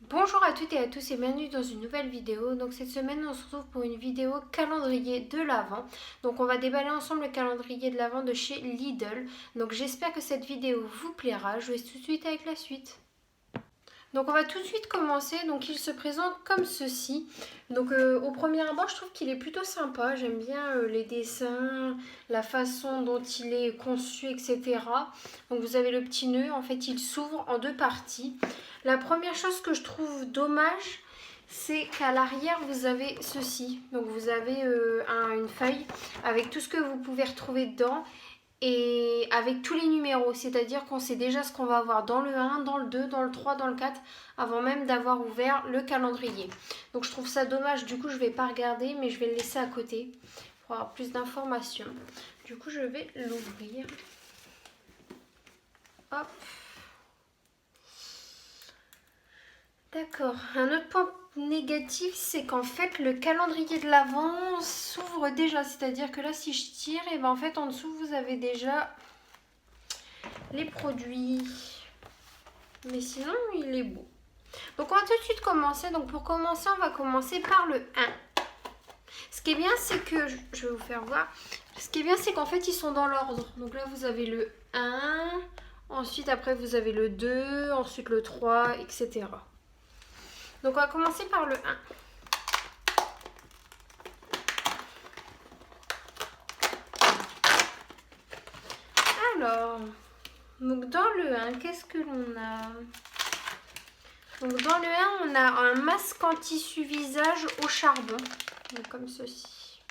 Bonjour à toutes et à tous et bienvenue dans une nouvelle vidéo. Donc cette semaine on se retrouve pour une vidéo calendrier de l'Avent. Donc on va déballer ensemble le calendrier de l'Avent de chez Lidl. Donc j'espère que cette vidéo vous plaira. Je vous laisse tout de suite avec la suite. Donc on va tout de suite commencer. Donc il se présente comme ceci. Donc au premier abord je trouve qu'il est plutôt sympa. J'aime bien les dessins, la façon dont il est conçu, etc. Donc vous avez le petit nœud. En fait il s'ouvre en deux parties. La première chose que je trouve dommage, c'est qu'à l'arrière vous avez ceci. Donc vous avez une feuille avec tout ce que vous pouvez retrouver dedans et avec tous les numéros, c'est-à-dire qu'on sait déjà ce qu'on va avoir dans le 1, dans le 2, dans le 3, dans le 4, avant même d'avoir ouvert le calendrier. Donc je trouve ça dommage, du coup je ne vais pas regarder, mais je vais le laisser à côté pour avoir plus d'informations. Du coup je vais l'ouvrir. Hop. D'accord. Un autre point négatif, c'est qu'en fait le calendrier de l'Avent s'ouvre déjà, c'est-à-dire que là si je tire, et ben en fait en dessous vous avez déjà les produits. Mais sinon, il est beau. Donc, on va tout de suite commencer. Donc, pour commencer, on va commencer par le 1. Ce qui est bien, c'est que... Je vais vous faire voir. Ce qui est bien, c'est qu'en fait, ils sont dans l'ordre. Donc là, vous avez le 1. Ensuite, après, vous avez le 2. Ensuite, le 3, etc. Donc, on va commencer par le 1. Alors, donc dans le 1, qu'est-ce que l'on a? Donc dans le 1, on a un masque en tissu visage au charbon, donc comme ceci.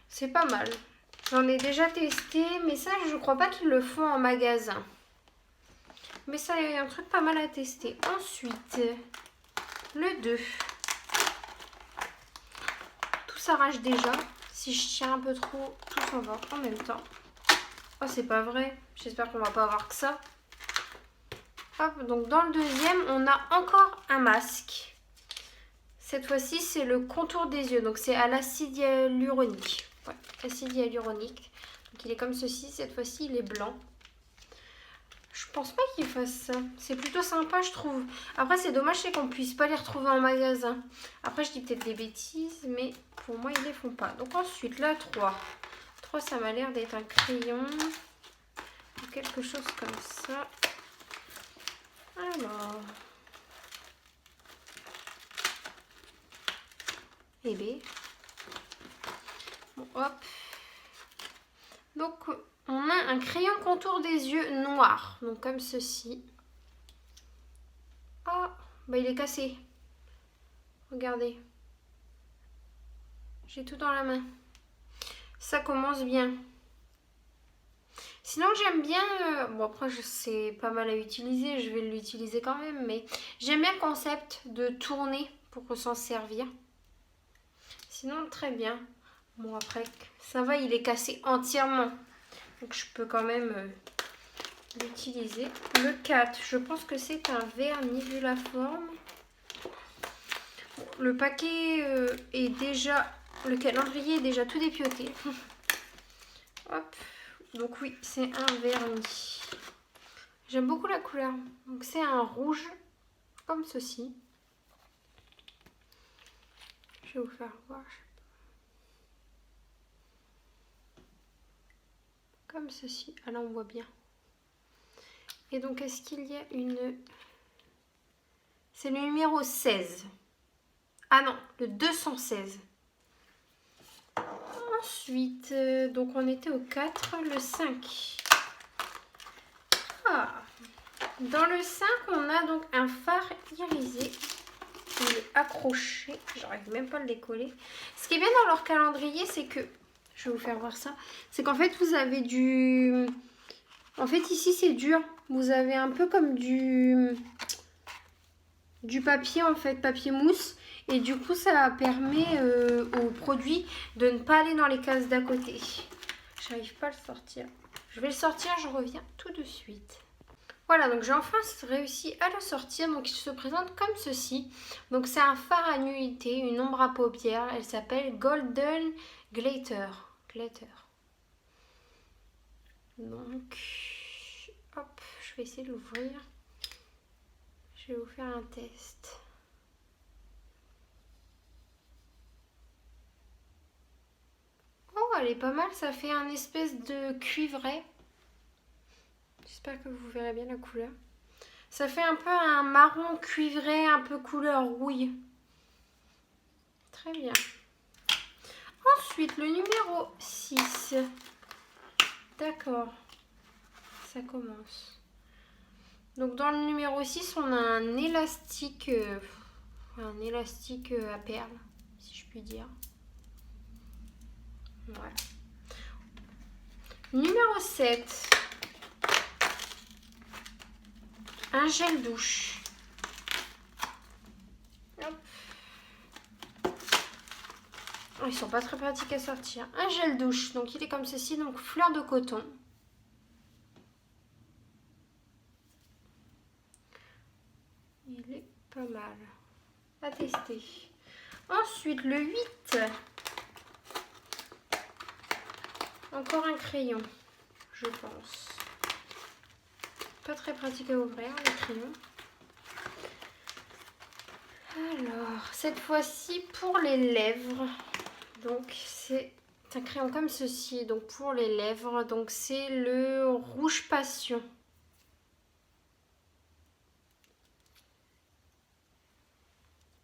C'est pas mal. J'en ai déjà testé, mais ça je crois pas qu'ils le font en magasin. Mais ça est un truc pas mal à tester. Ensuite, le 2. Tout s'arrache déjà. Si je tiens un peu trop, tout s'en va en même temps. Oh, c'est pas vrai. J'espère qu'on va pas avoir que ça. Hop, donc dans le deuxième, on a encore un masque. Cette fois-ci, c'est le contour des yeux. Donc c'est à l'acide hyaluronique. Ouais, acide hyaluronique. Donc il est comme ceci. Cette fois-ci, il est blanc. Je pense pas qu'il fasse ça. C'est plutôt sympa, je trouve. Après, c'est dommage, c'est qu'on puisse pas les retrouver en magasin. Après, je dis peut-être des bêtises, mais pour moi, ils les font pas. Donc ensuite, la 3. 3, ça m'a l'air d'être un crayon. Ou quelque chose comme ça. Alors. Et B. Bon, hop. Donc, on a un crayon contour des yeux noir. Donc, comme ceci. Ah, bah il est cassé. Regardez. J'ai tout dans la main. Ça commence bien. Sinon, j'aime bien... bon, après, c'est pas mal à utiliser. Je vais l'utiliser quand même. Mais j'aime bien le concept de tourner pour s'en servir. Sinon, très bien. Bon, après, ça va, il est cassé entièrement. Donc, je peux quand même l'utiliser. Le 4, je pense que c'est un vernis vu la forme. Bon, le paquet est déjà... Le calendrier est déjà tout dépioté. Hop. Donc oui, c'est un vernis. J'aime beaucoup la couleur. Donc c'est un rouge comme ceci. Je vais vous faire voir. Comme ceci. Ah là on voit bien. Et donc est-ce qu'il y a une... C'est le numéro 16. Ah non, le 216. Ensuite, donc on était au 4, le 5. Ah. Dans le 5, on a donc un phare irisé. Il est accroché. J'arrive même pas à le décoller. Ce qui est bien dans leur calendrier, c'est que... Je vais vous faire voir ça. C'est qu'en fait, vous avez du... En fait, ici, c'est dur. Vous avez un peu comme du papier, en fait, papier mousse. Et du coup, ça permet au produit de ne pas aller dans les cases d'à côté. J'arrive pas à le sortir. Je vais le sortir, je reviens tout de suite. Voilà, donc j'ai enfin réussi à le sortir. Donc il se présente comme ceci. Donc c'est un fard à nuitée, une ombre à paupières. Elle s'appelle Golden Glitter. Donc, hop, je je vais essayer de l'ouvrir. Je vais vous faire un test. Oh, elle est pas mal, ça fait un espèce de cuivré. J'espère que vous verrez bien la couleur. Ça fait un peu un marron cuivré, un peu couleur rouille. Très bien. Ensuite, le numéro 6. D'accord. Ça commence. Donc dans le numéro 6, on a un élastique à perles, si je puis dire. Ouais. Numéro 7. Un gel douche. Hop. Oh, ils sont pas très pratiques à sortir. Un gel douche, donc il est comme ceci, donc fleur de coton. Il est pas mal à tester. Ensuite, le 8. Encore un crayon, je pense. Pas très pratique à ouvrir, le crayon. Alors, cette fois-ci pour les lèvres. Donc, c'est un crayon comme ceci. Donc, pour les lèvres, donc c'est le rouge passion.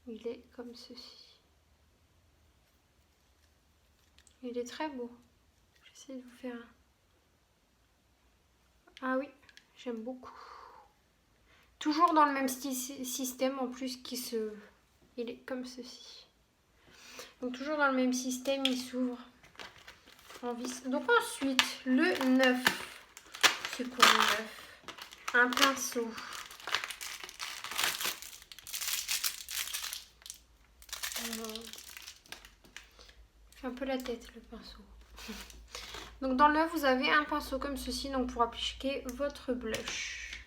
Il est comme ceci. Il est très beau. J'essaie de vous faire un... Ah oui, j'aime beaucoup. Toujours dans le même système en plus qui se... Il est comme ceci. Donc toujours dans le même système, il s'ouvre en vis. Donc ensuite, le 9. C'est pour le 9. Un pinceau. Fait un peu la tête le pinceau. Donc dans le 9, vous avez un pinceau comme ceci, donc pour appliquer votre blush.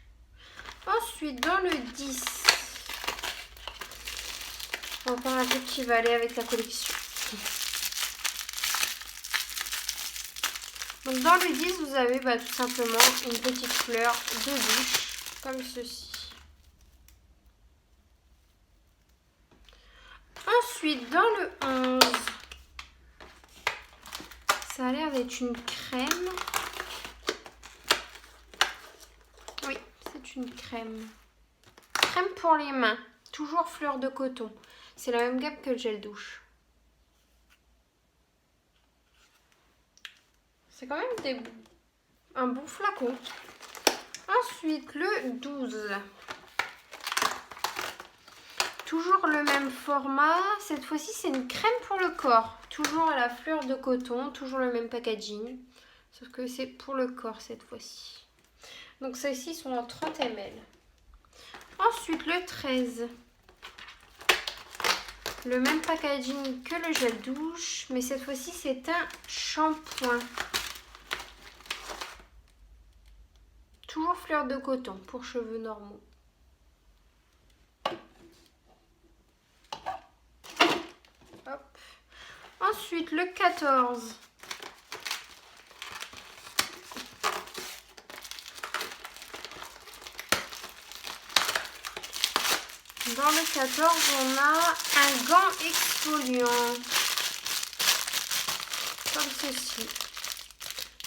Ensuite, dans le 10, encore un truc qui va aller avec la collection. Donc dans le 10, vous avez tout simplement une petite fleur de douche, comme ceci. Ensuite, dans le 11, ça a l'air d'être une crème. Oui, c'est une crème. Crème pour les mains, toujours fleur de coton. C'est la même gamme que le gel douche. C'est quand même un bon flacon. Ensuite, le 12. Toujours le même format. Cette fois-ci, c'est une crème pour le corps. Toujours à la fleur de coton. Toujours le même packaging. Sauf que c'est pour le corps cette fois-ci. Donc, celles-ci sont en 30 ml. Ensuite, le 13. Le même packaging que le gel douche. Mais cette fois-ci, c'est un shampoing. Toujours fleur de coton pour cheveux normaux. Hop. Ensuite, le 14. Dans le 14, on a un gant exfoliant. Comme ceci.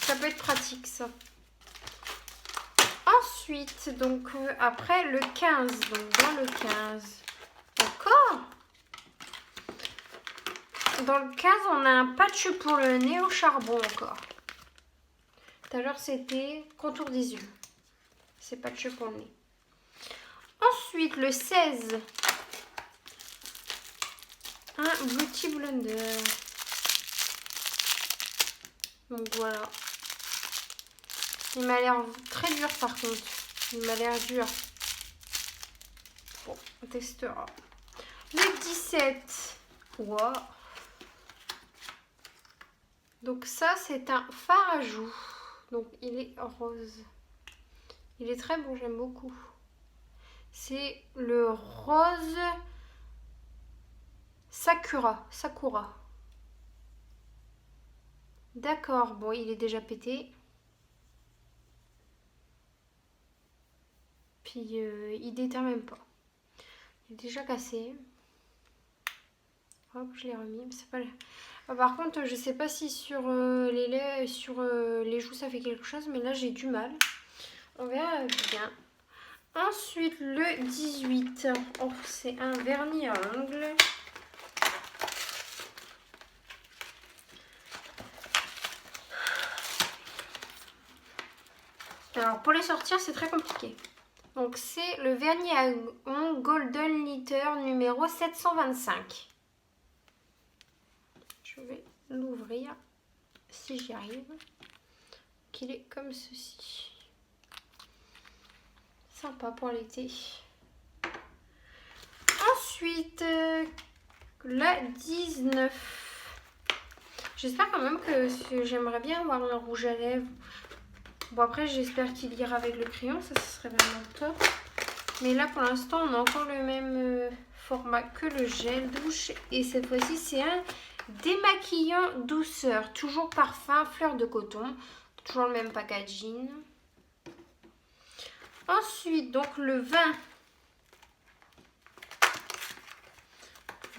Ça peut être pratique, ça. Ensuite, donc après le 15, donc dans le 15, encore. Dans le 15, on a un patch pour le nez au charbon encore. Tout à l'heure, c'était contour des yeux. C'est patch pour le nez. Ensuite, le 16, un Beauty Blender. Donc voilà. Il m'a l'air très dur par contre. Il m'a l'air dur. Bon, on testera. Le 17. Wow. Donc ça, c'est un fard à joues. Donc il est rose. Il est très beau, j'aime beaucoup. C'est le rose Sakura. D'accord, bon, il est déjà pété. Puis il déteint même pas. Il est déjà cassé. Hop, je l'ai remis. C'est pas... par contre, je sais pas si sur les lèvres, sur les joues ça fait quelque chose, mais là j'ai du mal. On verra bien. Ensuite, le 18. Oh, c'est un vernis à ongles. Alors, pour les sortir, c'est très compliqué. Donc, c'est le vernis à ongles Golden Litter numéro 725. Je vais l'ouvrir si j'y arrive. Qu'il est comme ceci. Sympa pour l'été. Ensuite, la 19. J'espère quand même que j'aimerais bien avoir un rouge à lèvres. Bon, après, j'espère qu'il ira avec le crayon. Ça, ce serait vraiment top. Mais là, pour l'instant, on a encore le même format que le gel douche. Et cette fois-ci, c'est un démaquillant douceur. Toujours parfum, fleur de coton. Toujours le même packaging. Ensuite, donc le 20.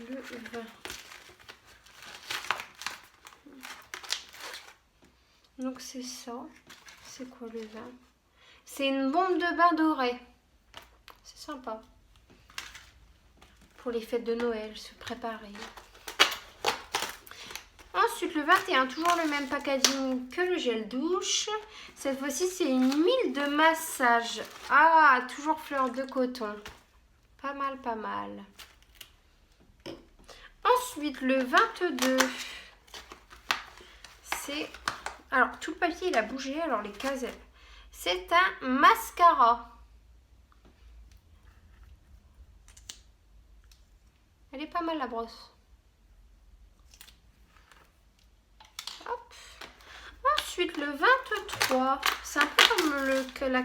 Le 20. Donc c'est ça. C'est quoi le 20? C'est une bombe de bain dorée. C'est sympa. Pour les fêtes de Noël, se préparer. Ensuite, le 21, toujours le même packaging que le gel douche. Cette fois-ci, c'est une huile de massage. Ah, toujours fleur de coton. Pas mal, pas mal. Ensuite, le 22. C'est... Alors, tout le papier, il a bougé. Alors, les cases, c'est un mascara. Elle est pas mal, la brosse. Hop. Ensuite, le 23. C'est un peu comme la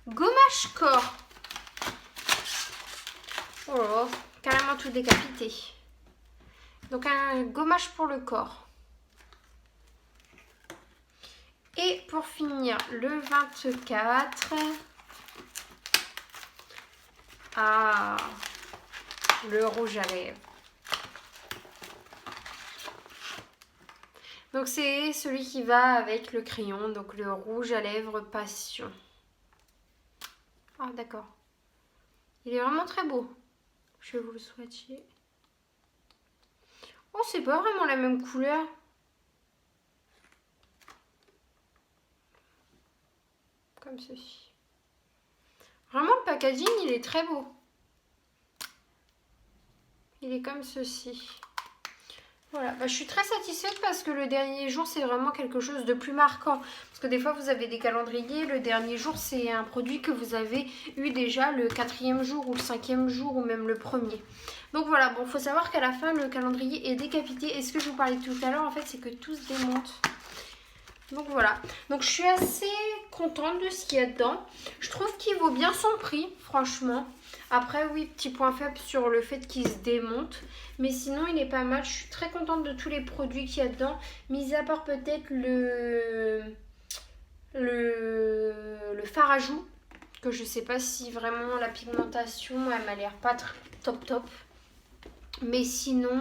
gommage corps. Oh, carrément tout décapité. Donc, un gommage pour le corps. Et pour finir, le 24. Ah, le rouge à lèvres. Donc c'est celui qui va avec le crayon, donc le rouge à lèvres passion. Ah d'accord. Il est vraiment très beau. Je vais vous le swatcher. Oh, c'est pas vraiment la même couleur. Comme ceci. Vraiment, le packaging, il est très beau. Il est comme ceci. Voilà, je suis très satisfaite parce que le dernier jour, c'est vraiment quelque chose de plus marquant. Parce que des fois, vous avez des calendriers. Le dernier jour, c'est un produit que vous avez eu déjà le 4e jour ou le 5e jour ou même le 1er. Donc voilà, bon, il faut savoir qu'à la fin, le calendrier est décapité. Et ce que je vous parlais tout à l'heure, en fait, c'est que tout se démonte. Donc voilà, donc je suis assez contente de ce qu'il y a dedans. Je trouve qu'il vaut bien son prix, franchement. Après oui, petit point faible sur le fait qu'il se démonte. Mais sinon il est pas mal, je suis très contente de tous les produits qu'il y a dedans. Mis à part peut-être le fard à joues. Que je sais pas si vraiment la pigmentation, elle m'a l'air pas top. Mais sinon...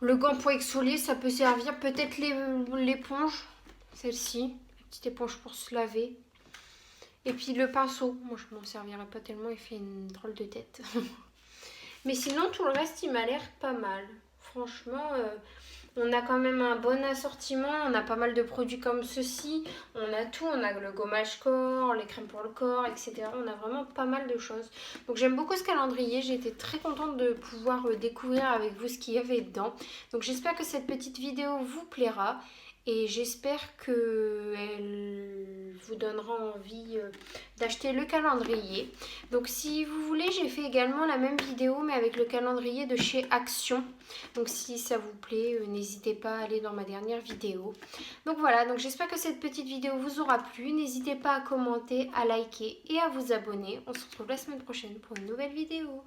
le gant pour exfolier, ça peut servir. Peut-être l'éponge, celle-ci, la petite éponge pour se laver. Et puis le pinceau, moi je m'en servirai pas tellement, il fait une drôle de tête. Mais sinon, tout le reste, il m'a l'air pas mal. Franchement, on a quand même un bon assortiment. On a pas mal de produits comme ceci. On a tout, on a le gommage corps, les crèmes pour le corps, etc. On a vraiment pas mal de choses. Donc j'aime beaucoup ce calendrier. J'ai été très contente de pouvoir découvrir avec vous ce qu'il y avait dedans. Donc j'espère que cette petite vidéo vous plaira. Et j'espère qu'elle vous donnera envie d'acheter le calendrier. Donc si vous voulez, j'ai fait également la même vidéo mais avec le calendrier de chez Action. Donc si ça vous plaît, n'hésitez pas à aller dans ma dernière vidéo. Donc voilà, donc j'espère que cette petite vidéo vous aura plu. N'hésitez pas à commenter, à liker et à vous abonner. On se retrouve la semaine prochaine pour une nouvelle vidéo.